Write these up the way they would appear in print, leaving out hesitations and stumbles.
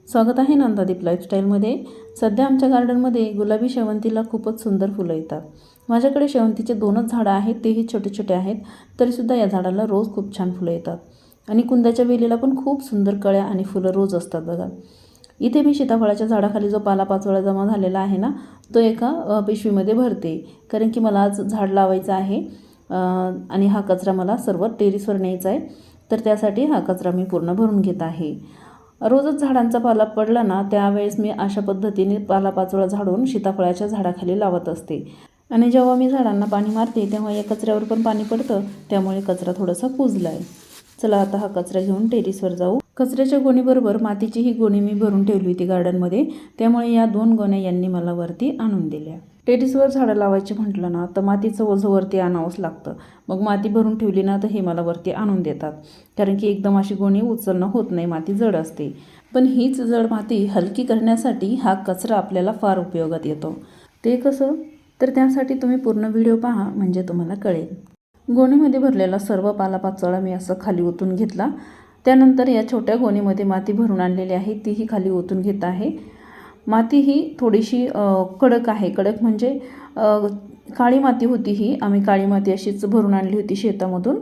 स्वागत आहे नंदादीप लाईफस्टाईलमध्ये। सध्या आमच्या गार्डनमध्ये गुलाबी शेवंतीला खूपच सुंदर फुलं येतात। माझ्याकडे शेवंतीचे 2च झाडं आहेत, तेही छोटे छोटे आहेत, तरीसुद्धा या झाडाला रोज खूप छान फुलं येतात। आणि कुंदाच्या वेलीला पण खूप सुंदर कळ्या आणि फुलं रोज असतात बघा। इथे मी सीताफळाच्या झाडाखाली जो पालापाचोळा जमा झालेला आहे ना, तो एका पिशवीमध्ये भरते, कारण की मला आज झाड लावायचं आहे आणि हा कचरा मला सर्व टेरेसवर न्यायचा आहे, तर त्यासाठी हा कचरा मी पूर्ण भरून घेत आहे। रोजच झाडांचा पाला पडला ना, त्यावेळेस मी अशा पद्धतीने पालापाचोळा झाडून सीताफळाच्या झाडाखाली लावत असते। आणि जेव्हा मी झाडांना पाणी मारते तेव्हा या कचऱ्यावर पण पाणी पडतं, त्यामुळे कचरा थोडासा कुजला आहे। चला आता हा कचरा घेऊन टेरेसवर जाऊ। कचऱ्याच्या गोणीबरोबर मातीची ही गोणी मी भरून ठेवली होती गार्डनमध्ये, त्यामुळे या 2 गोण्या यांनी मला वरती आणून दिल्या। टेरेसवर झाडं लावायचे म्हटलं ना, तर मातीचं ओझं वरती आणावंच लागतं। मग माती भरून ठेवली ना, तर हे मला वरती आणून देतात, कारण की एकदम अशी गोणी उचलणं होत नाही, माती जड असते। पण हीच जड माती हलकी करण्यासाठी हा कचरा आपल्याला फार उपयोगात येतो। ते कसं, तर त्यासाठी तुम्ही पूर्ण व्हिडिओ पहा, म्हणजे तुम्हाला कळेल। गोणीमध्ये भरलेला सर्व पालापाचोळा मी असं खाली ओतून घेतला। त्यानंतर या छोट्या गोणीमध्ये माती भरून आणलेली आहे, तीही खाली ओतून घेत आहे। माती ही थोडीशी कडक आहे, कडक म्हणजे काळी माती होती ही। आम्ही काळी माती अशीच भरून आणली होती शेतामधून,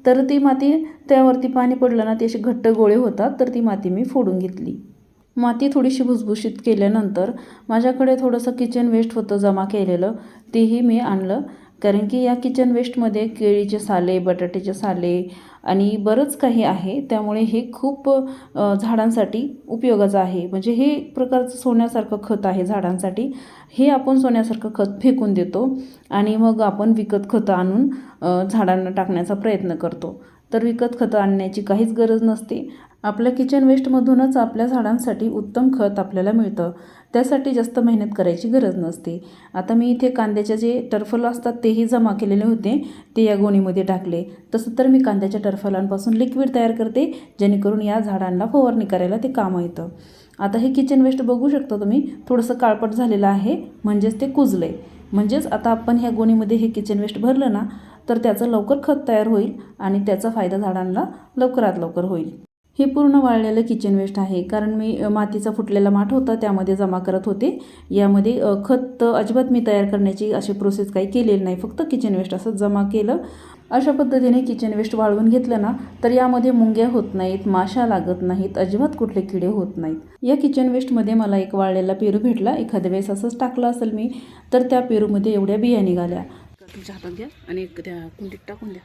तर ती माती त्यावरती पाणी पडलं ना, ती अशी घट्ट गोळे होतात, तर ती माती मी फोडून घेतली। माती थोडीशी भुसभुशीत केल्यानंतर माझ्याकडे थोडंसं किचन वेस्ट होतं जमा केलेलं, तेही मी आणलं, कारण की या किचन वेस्टमध्ये केळीचे साले, बटाट्याचे साले आणि बरंच काही आहे, त्यामुळे हे खूप झाडांसाठी उपयोगाचं आहे। म्हणजे हे एक प्रकारचं सोन्यासारखं खत आहे झाडांसाठी। हे आपण सोन्यासारखं खत फेकून देतो आणि मग आपण विकत खतं आणून झाडांना टाकण्याचा प्रयत्न करतो, तर विकत खतं आणण्याची काहीच गरज नसते। आपल्या किचन वेस्टमधूनच आपल्या झाडांसाठी उत्तम खत आपल्याला मिळतं, त्यासाठी जास्त मेहनत करायची गरज नसते। आता मी इथे कांद्याचे जे टरफल असतात तेही जमा केलेले होते, ते या गोणीमध्ये टाकले। तसं तर मी कांद्याच्या टरफलांपासून लिक्विड तयार करते, जेणेकरून या झाडांना फवारणी करायला ते कामं येतं। आता हे किचन वेस्ट बघू शकता तुम्ही, थोडंसं काळपट झालेलं आहे, म्हणजेच ते कुजले। म्हणजेच आता आपण ह्या गोणीमध्ये हे किचन वेस्ट भरलं ना, तर त्याचं लवकर खत तयार होईल आणि त्याचा फायदा झाडांना लवकरात लवकर होईल। हे पूर्ण वाळलेलं किचन वेस्ट आहे, कारण मी मातीचा फुटलेला माठ होता त्यामध्ये जमा करत होते। यामध्ये खत अजिबात मी तयार करण्याची अशी प्रोसेस काही केलेली नाही, फक्त किचन वेस्ट असं जमा केलं। अशा पद्धतीने किचन वेस्ट वाळवून घेतलं ना, तर यामध्ये मुंग्या होत नाहीत, माशा लागत नाहीत, अजिबात कुठले किडे होत नाहीत। या किचन वेस्टमध्ये मला एक वाळलेला पेरू भेटला, एखाद्या वेळेस असंच टाकलं असेल मी, तर त्या पेरूमध्ये एवढ्या बिया निघाल्या। तुमच्या हातात घ्या आणि त्या कुंडीत टाकून द्या।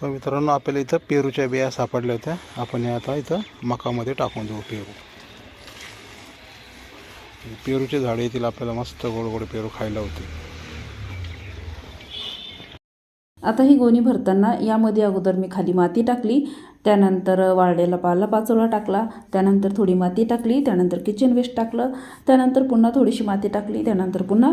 मित्रांनो, आपल्याला इथं पेरूच्या बिया सापडल्या होत्या, आपण आता इथं मकामध्ये टाकून देऊ पेरू। पेरूचे झाडे येतील आपल्याला, मस्त गोड गोड पेरू खायला होते। आता ही गोणी भरताना यामध्ये अगोदर मी खाली माती टाकली, त्यानंतर वाळलेला पालापाचोळा टाकला, त्यानंतर थोडी माती टाकली, त्यानंतर किचन वेस्ट टाकलं, त्यानंतर पुन्हा थोडीशी माती टाकली, त्यानंतर पुन्हा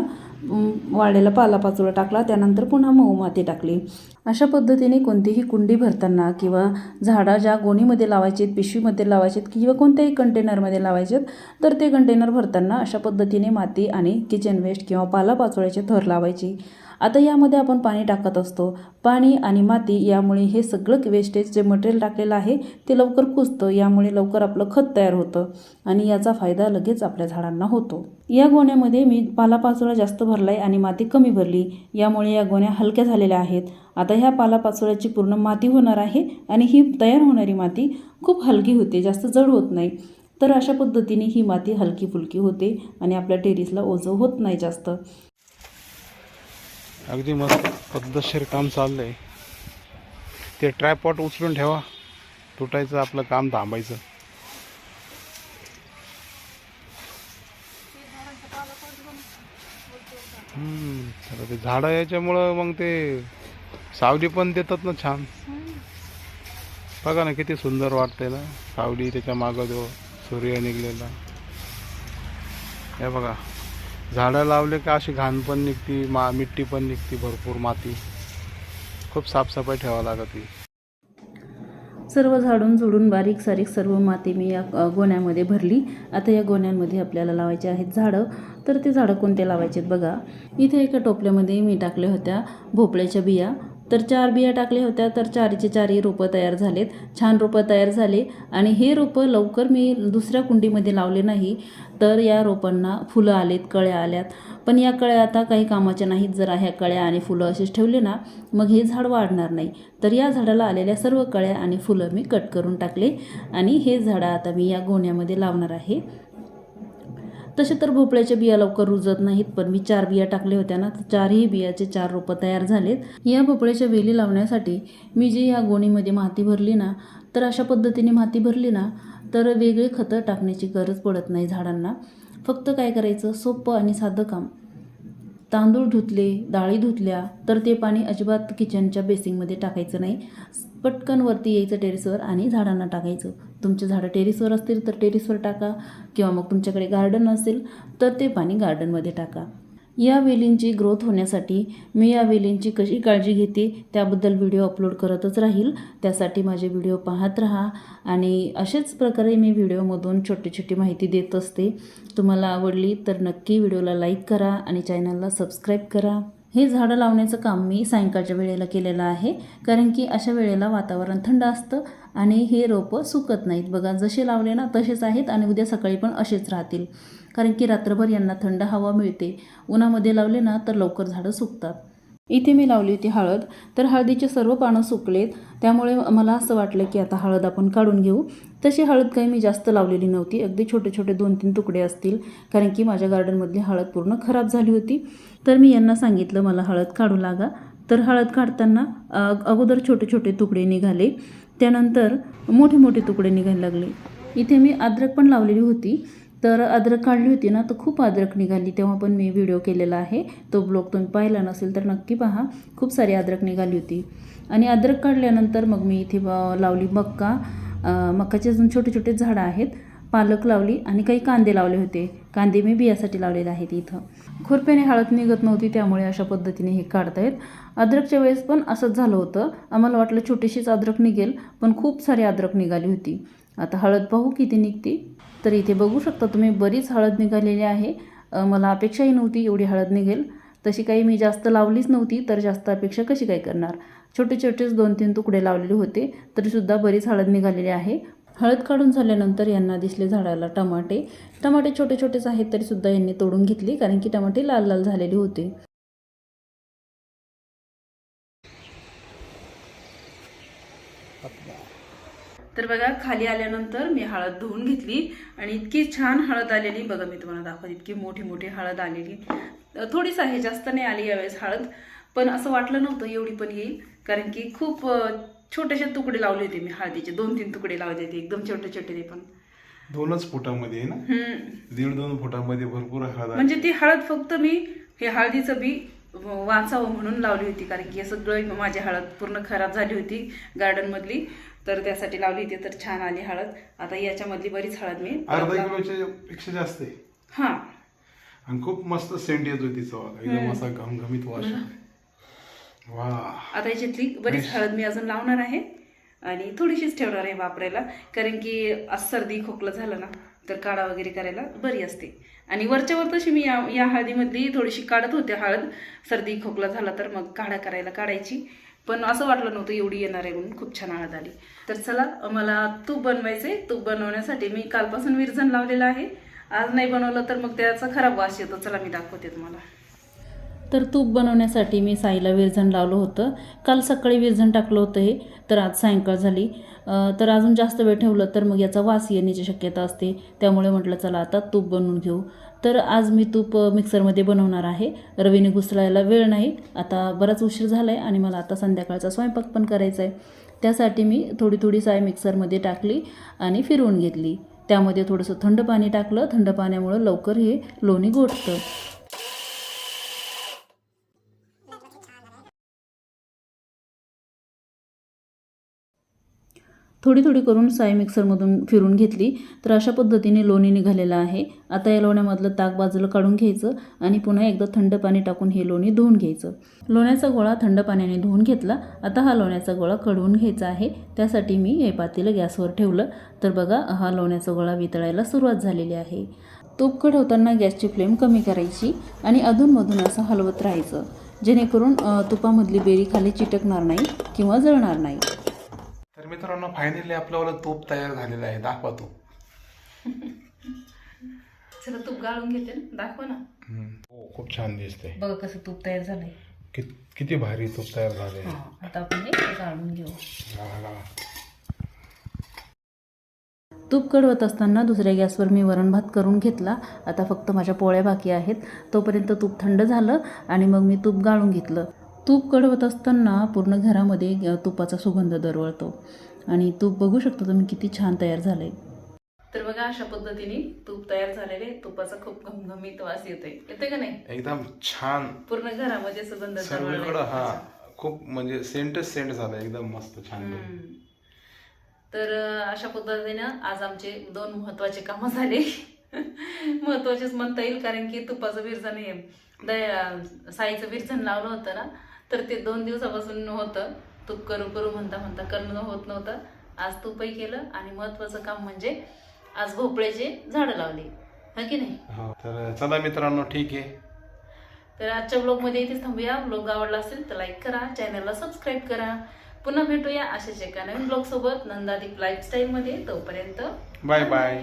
वाळलेला पालापाचोळा टाकला, त्यानंतर पुन्हा मऊ माती टाकली। अशा पद्धतीने कोणतीही कुंडी भरताना किंवा झाडं ज्या गोणीमध्ये लावायचे, पिशवीमध्ये लावायचे किंवा कोणत्याही कंटेनरमध्ये लावायचे, तर ते कंटेनर भरताना अशा पद्धतीने माती आणि किचन वेस्ट किंवा पालापाचोळ्याचे थर लावायचे। आता यामध्ये आपण पाणी टाकत असतो, पाणी आणि माती यामुळे हे सगळं वेस्टेज जे मटेरियल टाकलेलं आहे ते लवकर कुजतं, यामुळे लवकर आपलं खत तयार होतं आणि याचा फायदा लगेच आपल्या झाडांना होतो। या गोण्यामध्ये मी पालापाचोळा जास्त भरला आहे आणि माती कमी भरली, यामुळे या गोण्या हलक्या झालेल्या आहेत। आता ह्या पालापाचोळ्याची पूर्ण माती होणार आहे आणि ही तयार होणारी माती खूप हलकी होते, जास्त जड होत नाही। तर अशा पद्धतीने ही माती हलकी फुलकी होते आणि आपल्या टेरेसला ओझं होत नाही जास्त। अगदी मस्त पद्धतशीर काम चाललंय। ते ट्रायपॉट उचलून ठेवा, तुटायचं आपलं काम थांबायचं। तर ते झाडं याच्यामुळं मग ते सावली पण देतात ना छान। बघा ना किती सुंदर वाटतंय ना, सावली, त्याच्या मागं जो सूर्य निघलेला। हे बघा, झाडं लावले का अशी घाण पण निघती, मिट्टी पण निघती, भरपूर माती, खूप साफसफाई ठेवावी लागते। सर्व झाडून झुडून बारीक सारीक सर्व माती मी या गोण्यांमध्ये भरली। आता या गोण्यांमध्ये आपल्याला लावायचे आहेत झाडं, तर ते झाडं कोणते लावायचे बघा। इथे एका टोपल्यामध्ये मी टाकल्या होत्या भोपळ्याच्या बिया। तर 4 बिया टाकल्या होत्या, तर 4चे 4ही रोपं तयार झालेत. छान रोपं तयार झाले आणि हे रोपं लवकर मी दुसऱ्या कुंडीमध्ये लावले नाही, तर या रोपांना फुलं आलेत, कळ्या आल्यात. पण या कळ्या आता काही कामाच्या नाहीत. जर ह्या कळ्या आणि फुलं असेच ठेवले ना, मग हे झाड वाढणार नाही. तर या झाडाला आलेल्या सर्व कळ्या आणि फुलं मी कट करून टाकले आणि हे झाडं आता मी या गोण्यामध्ये लावणार आहे. तसे तर भोपळ्याच्या बिया लवकर रुजत नाहीत, पण मी 4 बिया टाकल्या होत्या ना, तर 4ही बियाचे 4 रोपं तयार झालेत. या भोपळ्याच्या वेली लावण्यासाठी मी जी या गोणीमध्ये माती भरली ना, तर अशा पद्धतीने माती भरली ना, तर वेगळे खतं टाकण्याची गरज पडत नाही झाडांना. फक्त काय करायचं, सोपं आणि साधं काम. तांदूळ धुतले, डाळी धुतल्या, तर ते पाणी अजिबात किचनच्या बेसिंगमध्ये टाकायचं नाही. पटकन वरती यायचं टेरेसवर आणि झाडांना टाकायचं. तुमचे झाडं टेरेसवर असतील तर टेरेसवर टाका, किंवा मग तुमच्याकडे गार्डन असेल तर ते पाणी गार्डनमध्ये टाका. या वेलींची ग्रोथ होण्यासाठी मी या वेलींची कशी काळजी घेते त्याबद्दल व्हिडिओ अपलोड करतच राहील. त्यासाठी माझे व्हिडिओ पाहत राहा आणि अशाच प्रकारे मी व्हिडिओमधून छोटी छोटी माहिती देत असते. तुम्हाला आवडली तर नक्की व्हिडिओला लाईक करा आणि चॅनलला सबस्क्राईब करा. हे झाडं लावण्याचं काम मी सायंकाळच्या वेळेला केलेलं आहे, कारण की अशा वेळेला वातावरण थंड असतं आणि हे रोपं सुकत नाहीत. बघा, जसे लावले ना तसेच आहेत आणि उद्या सकाळी पण असेच राहतील, कारण की रात्रभर यांना थंड हवा मिळते. उन्हामध्ये लावले ना तर लवकर झाडं सुकतात. इथे मी लावली होती हळद, तर हळदीचे सर्व पानं सुकलेत. त्यामुळे मला असं वाटलं की आता हळद आपण काढून घेऊ. तशी हळद काही मी जास्त लावलेली नव्हती, अगदी छोटे छोटे 2-3 तुकडे असतील, कारण की माझ्या गार्डनमधली हळद पूर्ण खराब झाली होती. तर मी यांना सांगितलं मला हळद काढू लागा. तर हळद काढताना अगोदर छोटे छोटे तुकडे निघाले, त्यानंतर मोठे मोठे तुकडे निघायला लागले. इथे मी अद्रक पण लावलेली होती, तर अद्रक काढली होती ना, तर खूप अद्रक निघाली. तेव्हा पण मी व्हिडिओ केलेला आहे, तो ब्लॉग तुम्ही पाहिला नसेल तर नक्की पहा. खूप सारी अद्रक निघाली होती. आणि अद्रक काढल्यानंतर मग मी इथे लावली मक्का. मक्काचे अजून छोटे छोटे झाडं आहेत. पालक लावली आणि काही कांदे लावले होते. कांदे मी बियासाठी लावलेले आहेत. इथं खुरप्याने हळद निघत नव्हती, त्यामुळे अशा पद्धतीने हे काढतायत. अद्रकच्या वेळेस पण असंच झालं होतं. आम्हाला वाटलं छोटीशीच अद्रक निघेल, पण खूप सारी अद्रक निघाली होती. आता हळद पाहू किती निघते. तर इथे बघू शकता तुम्ही, बरीच हळद निघालेली आहे. मला अपेक्षाही नव्हती एवढी हळद निघेल. तशी काही मी जास्त लावलीच नव्हती, तर जास्त अपेक्षा कशी काय करणार. छोटे छोटेच 2-3 तुकडे लावलेले होते, तरीसुद्धा बरीच हळद निघालेली आहे. हळद काढून झाल्यानंतर यांना दिसले झाडाला टमाटे. टमाटे छोटे छोटेच आहेत, तरीसुद्धा यांनी तोडून घेतली, कारण की टमाटे लाल लाल झालेले होते. तर बघा, खाली आल्यानंतर मी हळद धुवून घेतली आणि इतकी छान हळद आलेली. बघा, मी तुम्हाला दाखवते, इतकी मोठी मोठी हळद आलेली. थोडीच आहे, जास्त नाही आली यावेळेस हळद, पण असं वाटलं नव्हतं एवढी पण येईल, कारण की खूप छोटेसे तुकडे लावले होते मी हळदीचे. 2-3 तुकडे लावले होते, एकदम छोटे छोटे. ते पण 2च फुटामध्ये आहे ना, 1.5-2 फुटामध्ये भरपूर हळद. म्हणजे ती हळद फक्त मी हे हळदीचं बी वाचावं म्हणून लावली होती, कारण की सगळं माझी हळद पूर्ण खराब झाली होती गार्डन मधली, तर त्यासाठी लावली होती. तर छान आली हळद. आता याच्यामधली बरीच हळद मी अर्धा किलोच्या पेक्षा जास्त आहे. हा, आणि खूप मस्त सेंट येतो तिचा, एकदम असा घमघमीत वास. वा, आता याच्यातली बरीच हळद मी अजून लावणार आहे आणि थोडीशीच ठेवणार आहे वापरायला, कारण की सर्दी खोकला झालं ना तर काढा वगैरे करायला बरी असते. आणि वरच्यावर तशी मी या हळदीमधली थोडीशी काढत होते हळद. सर्दी खोकला झाला तर मग काढा करायला काढायची, पण असं वाटलं नव्हतं एवढी येणार आहे म्हणून. खूप छान हळद आली. तर चला, मला तूप बनवायचंय. तूप बनवण्यासाठी मी कालपासून विरजण लावलेलं आहे. आज नाही बनवलं तर मग त्याचा खराब वास येतो. चला मी दाखवते तुम्हाला. तर तूप बनवण्यासाठी मी साईला विरजण लावलं होतं. काल सकाळी विरजण टाकलं होतं हे, तर आज सायंकाळ झाली. तर अजून जास्त वेळ ठेवलं तर मग याचा वास येण्याची शक्यता असते, त्यामुळे म्हटलं चला आता तूप बनवून घेऊ. तर आज मी तूप मिक्सरमध्ये बनवणार आहे. रवीने घुसळायला वेळ नाही. आता बराच उशीर झाला आहे आणि मला आता संध्याकाळचा स्वयंपाक पण करायचा आहे. त्यासाठी मी थोडी थोडी साय मिक्सरमध्ये टाकली आणि फिरवून घेतली. त्यामध्ये थोडंसं थंड पाणी टाकलं. थंड पाण्यामुळं लवकर हे लोणी गोठतं. थोडी थोडी करून साय मिक्सरमधून फिरून घेतली. तर अशा पद्धतीने लोणी निघालेलं आहे. आता या लोण्यामधलं ताक बाजूला काढून घ्यायचं आणि पुन्हा एकदा थंड पाणी टाकून हे लोणी धुवून घ्यायचं. लोण्याचा गोळा थंड पाण्याने धुवून घेतला. आता हा लोण्याचा गोळा कढवून घ्यायचा आहे. त्यासाठी मी हे पातेलं गॅसवर ठेवलं. तर बघा, हा लोण्याचा गोळा वितळायला सुरुवात झालेली आहे. तूप कढवताना गॅसची फ्लेम कमी करायची आणि अधूनमधून असं हलवत राहायचं. जेणेकरून तुपामधली बेरी खाली चिटकणार नाही किंवा जळणार नाही. तर मित्रांनो फायनली आपल्याला तूप तयार झालेलं आहे. दाखवा तूप. चला तूप गाळून घेते ना, दाखवा ना. हो खूप छान दिसते. बघा कसं तूप तयार झालंय. किती भारी तूप तयार झाले. आता आपण हे गाळून घेऊ. गाळा. तूप कडवत असताना दुसऱ्या गॅसवर मी वरण भात करून घेतला. आता फक्त माझ्या पोळ्या बाकी आहेत. तोपर्यंत तूप थंड झालं आणि मग मी तूप गाळून घेतलं. तूप कडवत असताना पूर्ण घरामध्ये तुपाचा सुगंध दरवळतो आणि तूप बघू शकतो तुम्ही किती छान तयार झालंय. तर बघा अशा पद्धतीने तूप तयार झालेले. तुपाचा खूप घमघमीत वास येतोय का नाही? एकदम छान. पूर्ण घरामध्ये सुगंध सर्वीकडे हा खूप म्हणजे सेंट झाला. एकदम मस्त छान. तर अशा पद्धतीनं आज आमचे 2 महत्त्वाचे कामं झाले. महत्त्वाचेच म्हणता येईल, कारण की तुपाचं विरजण हे साईचं विरजण लावलं होतं ना, तर ते 2 दिवसापासून होतं. तूप करू म्हणता करणं होत नव्हतं. आज तूपही केलं आणि महत्त्वाचं काम म्हणजे आज भोपळ्याचे झाडं लावली, है की नाही? तर चला मित्रांनो, ठीक आहे. तर आजच्या ब्लॉगमध्ये इथेच थांबूया. ब्लॉग आवडला असेल तर लाईक करा, चॅनलला सबस्क्राईब करा. पुन्हा भेटूया अशाच एका नवीन ब्लॉग सोबत नंदादीप लाईफस्टाईलमध्ये. तोपर्यंत बाय बाय.